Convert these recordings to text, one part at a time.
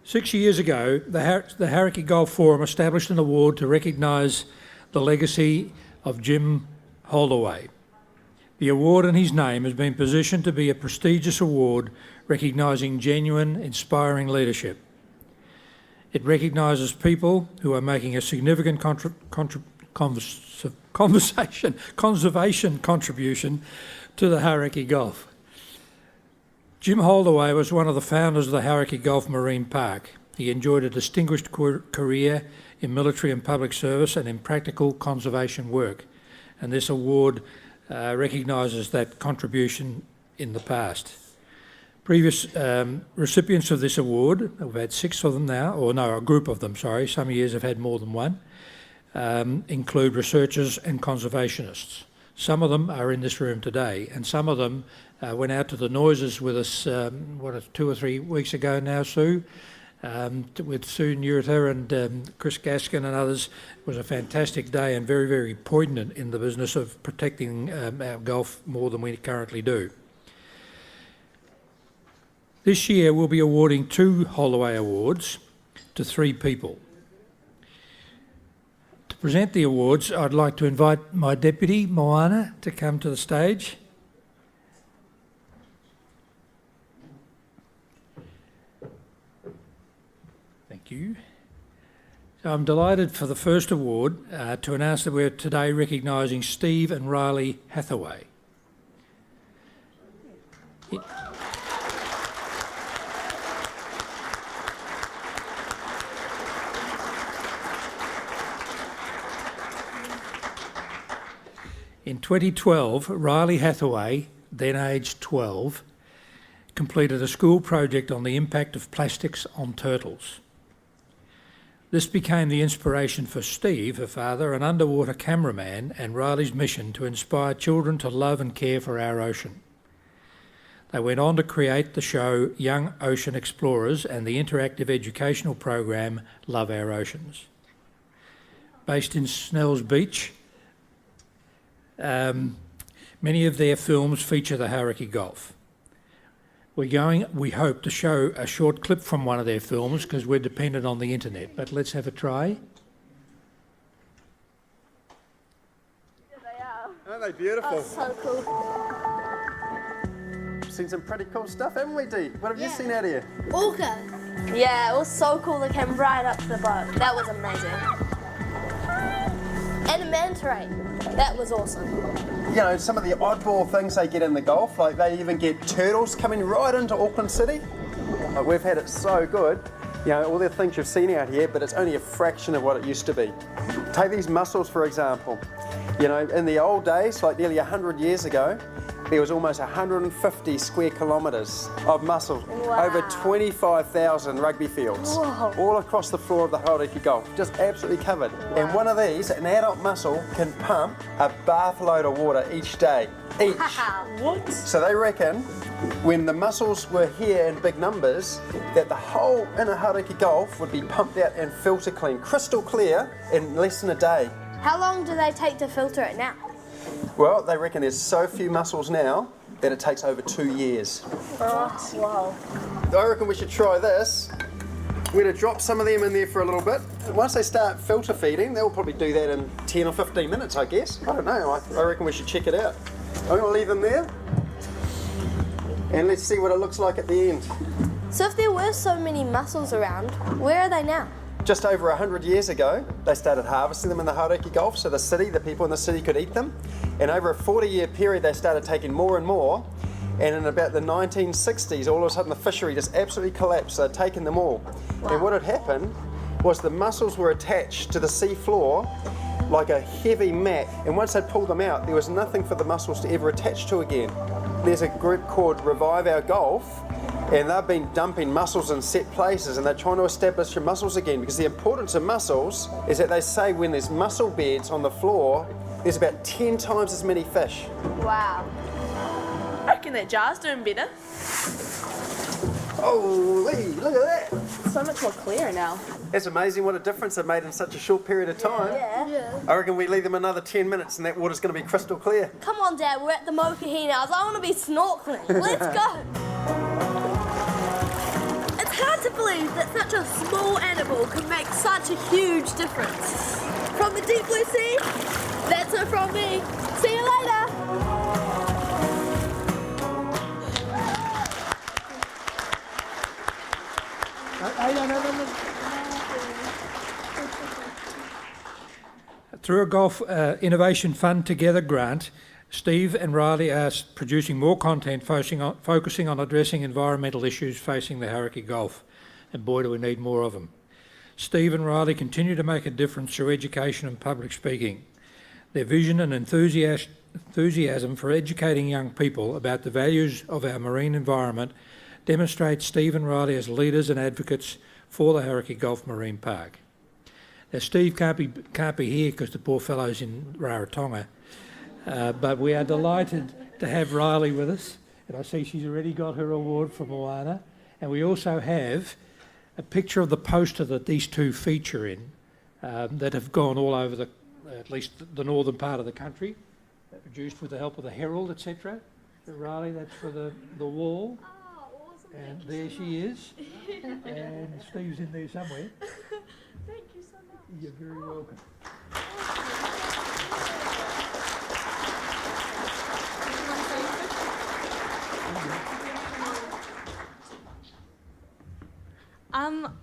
6 years ago, the Hauraki Golf Forum established an award to recognise the legacy of Jim Holdaway. The award in his name has been positioned to be a prestigious award recognising genuine, inspiring leadership. It recognises people who are making a significant conservation contribution to the Hauraki Golf. Jim Holdaway was one of the founders of the Hauraki Golf Marine Park. He enjoyed a distinguished career in military and public service and in practical conservation work, and this award recognises that contribution in the past. Previous recipients of this award, we've had 6 of them now, or no, a group of them, sorry, some years have had more than one, include researchers and conservationists. Some of them are in this room today, and some of them went out to the noises with us, 2 or 3 weeks ago now, Sue, with Sue Nurita and Chris Gaskin and others. It was a fantastic day and very, very poignant in the business of protecting our golf more than we currently do. This year we'll be awarding 2 Holdaway Awards to 3 people. To present the awards, I'd like to invite my deputy, Moana, to come to the stage. Thank you. So I'm delighted for the first award to announce that we're today recognising Steve and Riley Hathaway. In 2012, Riley Hathaway, then aged 12, completed a school project on the impact of plastics on turtles. This became the inspiration for Steve, her father, an underwater cameraman, and Riley's mission to inspire children to love and care for our ocean. They went on to create the show Young Ocean Explorers and the interactive educational program Love Our Oceans. Based in Snells Beach, many of their films feature the Hauraki Golf. We hope to show a short clip from one of their films because we're dependent on the internet, but let's have a try. Yeah, they are. Aren't they beautiful? Oh, so cool. We've seen some pretty cool stuff, haven't we, Dee? What have you seen out here? Orca. Yeah, it was so cool. They came right up to the boat. That was amazing. And a manta ray. That was awesome. You know, some of the oddball things they get in the Gulf, like they even get turtles coming right into Auckland City. Like we've had it so good. You know, all the things you've seen out here, but it's only a fraction of what it used to be. Take these mussels, for example. You know, in the old days, like nearly 100 years ago, there was almost 150 square kilometres of mussels, over 25,000 rugby fields, all across the floor of the Hauraki Golf, just absolutely covered. And one of these, an adult mussel, can pump a bathload of water each day, each. What? So they reckon when the mussels were here in big numbers, that the whole inner Hauraki Golf would be pumped out and filter clean, crystal clear, in less than a day. How long do they take to filter it now? Well, they reckon there's so few mussels now that it takes over 2 years. Oh, wow. I reckon we should try this. We're going to drop some of them in there for a little bit. Once they start filter feeding, they'll probably do that in 10 or 15 minutes, I guess. I don't know. I reckon we should check it out. I'm going to leave them there. And let's see what it looks like at the end. So if there were so many mussels around, where are they now? Just over 100 years ago, they started harvesting them in the Hauraki Gulf, so the people in the city could eat them. And over a 40-year period, they started taking more and more. And in about the 1960s, all of a sudden the fishery just absolutely collapsed. They'd taken them all. Wow. And what had happened was the mussels were attached to the sea floor like a heavy mat. And once they'd pulled them out, there was nothing for the mussels to ever attach to again. There's a group called Revive Our Golf, and they've been dumping mussels in set places, and they're trying to establish your mussels again, because the importance of mussels is that they say when there's mussel beds on the floor, there's about 10 times as many fish. Wow. I reckon that jar's doing better. Holy, look at that. So much more clear now. It's amazing what a difference they've made in such a short period of time. Yeah. I reckon we leave them another 10 minutes and that water's going to be crystal clear. Come on, Dad, we're at the Mokahinas. I want to be snorkeling. Let's go. It's hard to believe that such a small animal can make such a huge difference. From the deep blue sea, that's it from me. See you later. Through a Golf Innovation Fund Together grant, Steve and Riley are producing more content focusing on addressing environmental issues facing the Hauraki Gulf, and boy do we need more of them. Steve and Riley continue to make a difference through education and public speaking. Their vision and enthusiasm for educating young people about the values of our marine environment demonstrates Steve and Riley as leaders and advocates for the Hauraki Gulf Marine Park. Now, Steve can't be here because the poor fellow's in Rarotonga, but we are delighted to have Riley with us, and I see she's already got her award from Moana, and we also have a picture of the poster that these two feature in that have gone all over at least the northern part of the country, produced with the help of the Herald, etc. So Riley, that's for the wall. Oh, awesome. And there she is, and Steve's in there somewhere. Thank you so much. You're very welcome.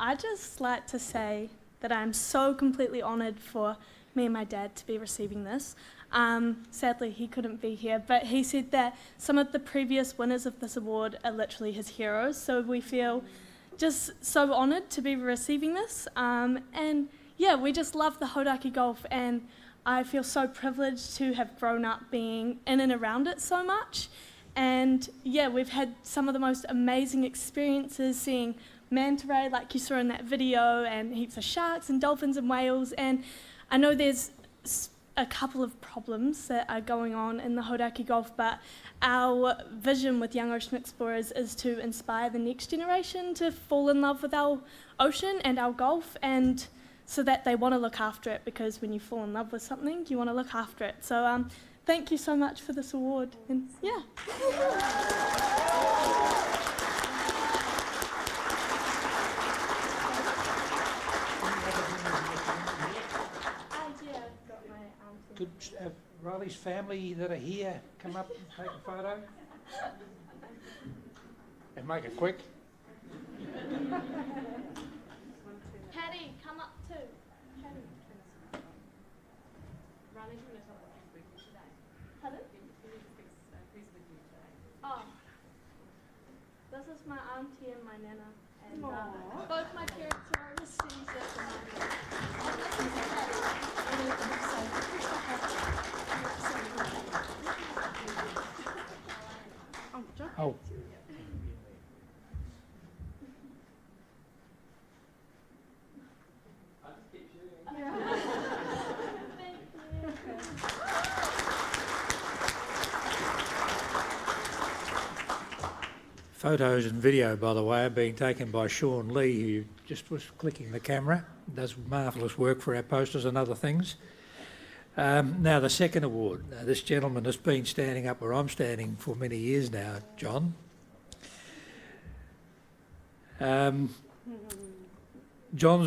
I'd just like to say that I'm so completely honoured for me and my dad to be receiving this. Sadly, he couldn't be here, but he said that some of the previous winners of this award are literally his heroes, so we feel just so honoured to be receiving this. And yeah, we just love the Hauraki Gulf, and I feel so privileged to have grown up being in and around it so much. And yeah, we've had some of the most amazing experiences seeing manta ray like you saw in that video, and heaps of sharks and dolphins and whales. And I know there's a couple of problems that are going on in the Hauraki Gulf, but our vision with Young Ocean Explorers is to inspire the next generation to fall in love with our ocean and our Gulf, and so that they want to look after it, because when you fall in love with something, you want to look after it. So thank you so much for this award, and yeah. Could Riley's family that are here come up and take a photo? And make it quick. Patty, come up too. Patty. Riley's going to talk about his week today. Pardon? Oh. This is my auntie and my nana. And both my parents are overseas at the moment. Oh. Photos and video, by the way, are being taken by Sean Lee, who just was clicking the camera. Does marvellous work for our posters and other things. Now, the second award. Now, this gentleman has been standing up where I'm standing for many years now, John. John's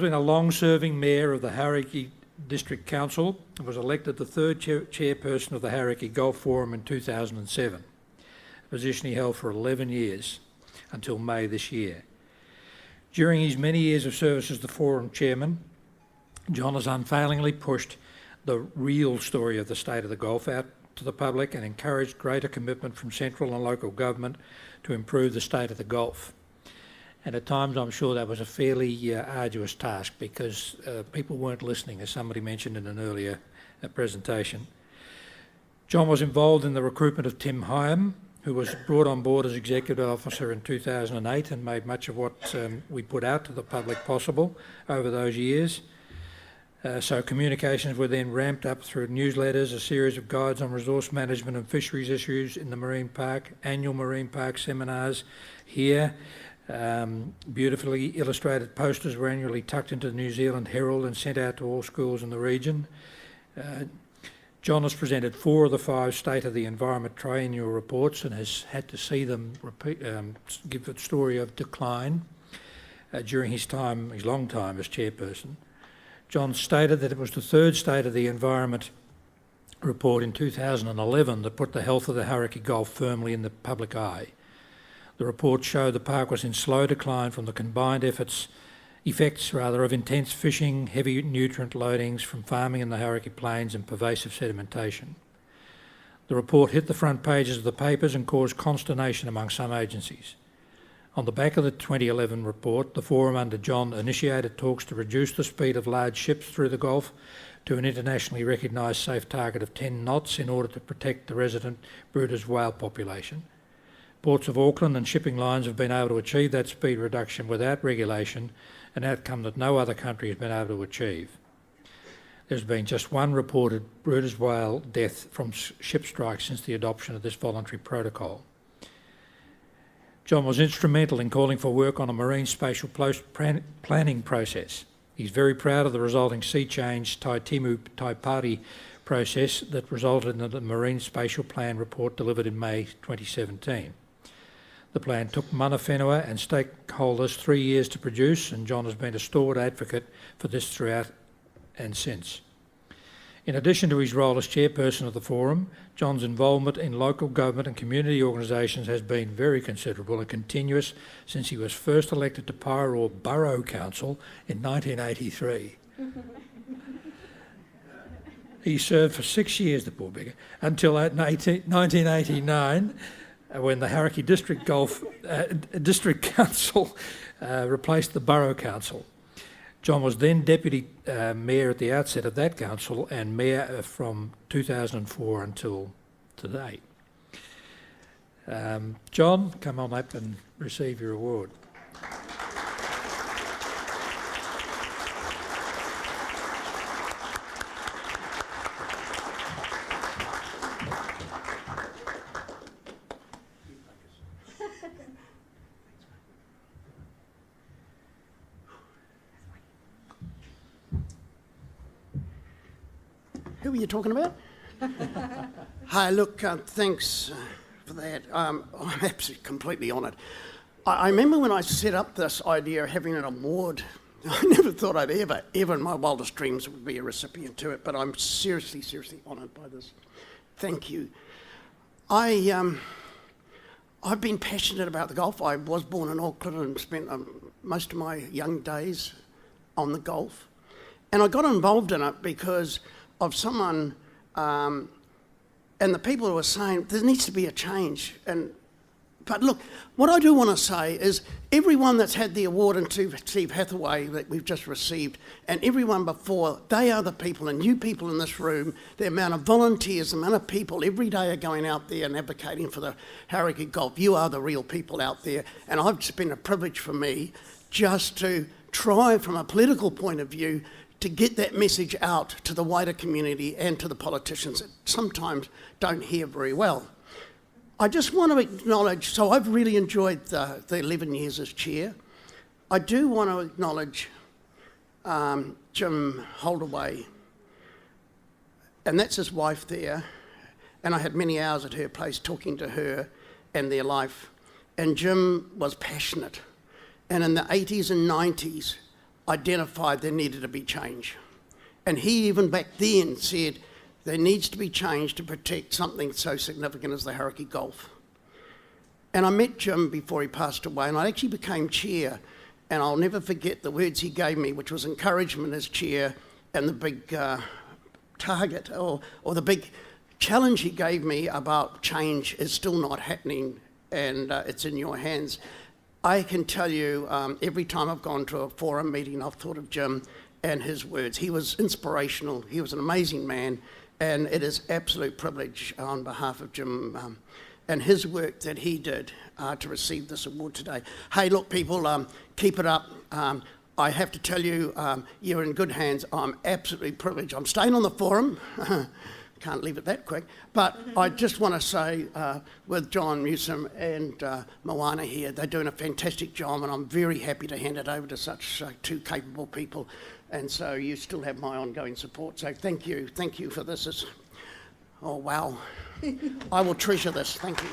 been a long-serving mayor of the Hauraki District Council and was elected the third chairperson of the Hauraki Golf Forum in 2007, a position he held for 11 years until May this year. During his many years of service as the Forum chairman, John has unfailingly pushed the real story of the state of the Gulf out to the public and encouraged greater commitment from central and local government to improve the state of the Gulf. And at times I'm sure that was a fairly arduous task, because people weren't listening, as somebody mentioned in an earlier presentation. John was involved in the recruitment of Tim Hyam, who was brought on board as Executive Officer in 2008 and made much of what we put out to the public possible over those years. So communications were then ramped up through newsletters, a series of guides on resource management and fisheries issues in the marine park, annual marine park seminars here. Beautifully illustrated posters were annually tucked into the New Zealand Herald and sent out to all schools in the region. John has presented 4 of the 5 State of the Environment triennial reports and has had to see them give the story of decline. during his long time as chairperson. John stated that it was the third State of the Environment report in 2011 that put the health of the Hauraki Gulf firmly in the public eye. The report showed the park was in slow decline from the combined effects of intense fishing, heavy nutrient loadings from farming in the Hauraki Plains and pervasive sedimentation. The report hit the front pages of the papers and caused consternation among some agencies. On the back of the 2011 report, the Forum under John initiated talks to reduce the speed of large ships through the Gulf to an internationally recognised safe target of 10 knots in order to protect the resident Bruder's whale population. Ports of Auckland and shipping lines have been able to achieve that speed reduction without regulation, an outcome that no other country has been able to achieve. There's been just one reported Bruder's whale death from ship strikes since the adoption of this voluntary protocol. John was instrumental in calling for work on a marine spatial planning process. He's very proud of the resulting sea change Taitimu Taipari process that resulted in the Marine Spatial Plan report delivered in May 2017. The plan took mana whenua and stakeholders 3 years to produce, and John has been a stalwart advocate for this throughout and since. In addition to his role as chairperson of the Forum, John's involvement in local government and community organisations has been very considerable and continuous since he was first elected to Paeroa Borough Council in 1983. He served for 6 years, the poor beggar, until 1989, when the Hauraki District Council replaced the Borough Council. John was then Deputy Mayor at the outset of that council and Mayor from 2004 until today. John, come on up and receive your award. Who were you talking about? Hi, look, thanks for that. I'm absolutely completely honoured. I remember when I set up this idea of having an award, I never thought I'd ever in my wildest dreams would be a recipient to it, but I'm seriously honoured by this. Thank you. I've been passionate about the Gulf. I was born in Auckland and spent most of my young days on the Gulf. And I got involved in it because of someone and the people who were saying there needs to be a change. But look, what I do want to say is everyone that's had the award and to Steve Hathaway that we've just received and everyone before, they are the people, and you people in this room, the amount of volunteers, the amount of people every day are going out there and advocating for the Hauraki Gulf. You are the real people out there, and it's been a privilege for me just to try from a political point of view to get that message out to the wider community and to the politicians that sometimes don't hear very well. I just want to acknowledge, so I've really enjoyed the 11 years as chair. I do want to acknowledge Jim Holdaway, and that's his wife there, and I had many hours at her place talking to her and their life, and Jim was passionate, and in the 80s and 90s, identified there needed to be change. And he even back then said there needs to be change to protect something so significant as the Hauraki Gulf. And I met Jim before he passed away, and I actually became chair, and I'll never forget the words he gave me, which was encouragement as chair, and the big target or the big challenge he gave me about change is still not happening, and it's in your hands. I can tell you, every time I've gone to a forum meeting, I've thought of Jim and his words. He was inspirational. He was an amazing man, and it is absolute privilege on behalf of Jim and his work that he did to receive this award today. Hey, look, people, keep it up. I have to tell you, you're in good hands. I'm absolutely privileged. I'm staying on the forum. Can't leave it that quick. But I just want to say, with John Newsom and Moana here, they're doing a fantastic job, and I'm very happy to hand it over to such two capable people. And so you still have my ongoing support. So thank you for this. Oh, wow. I will treasure this. Thank you.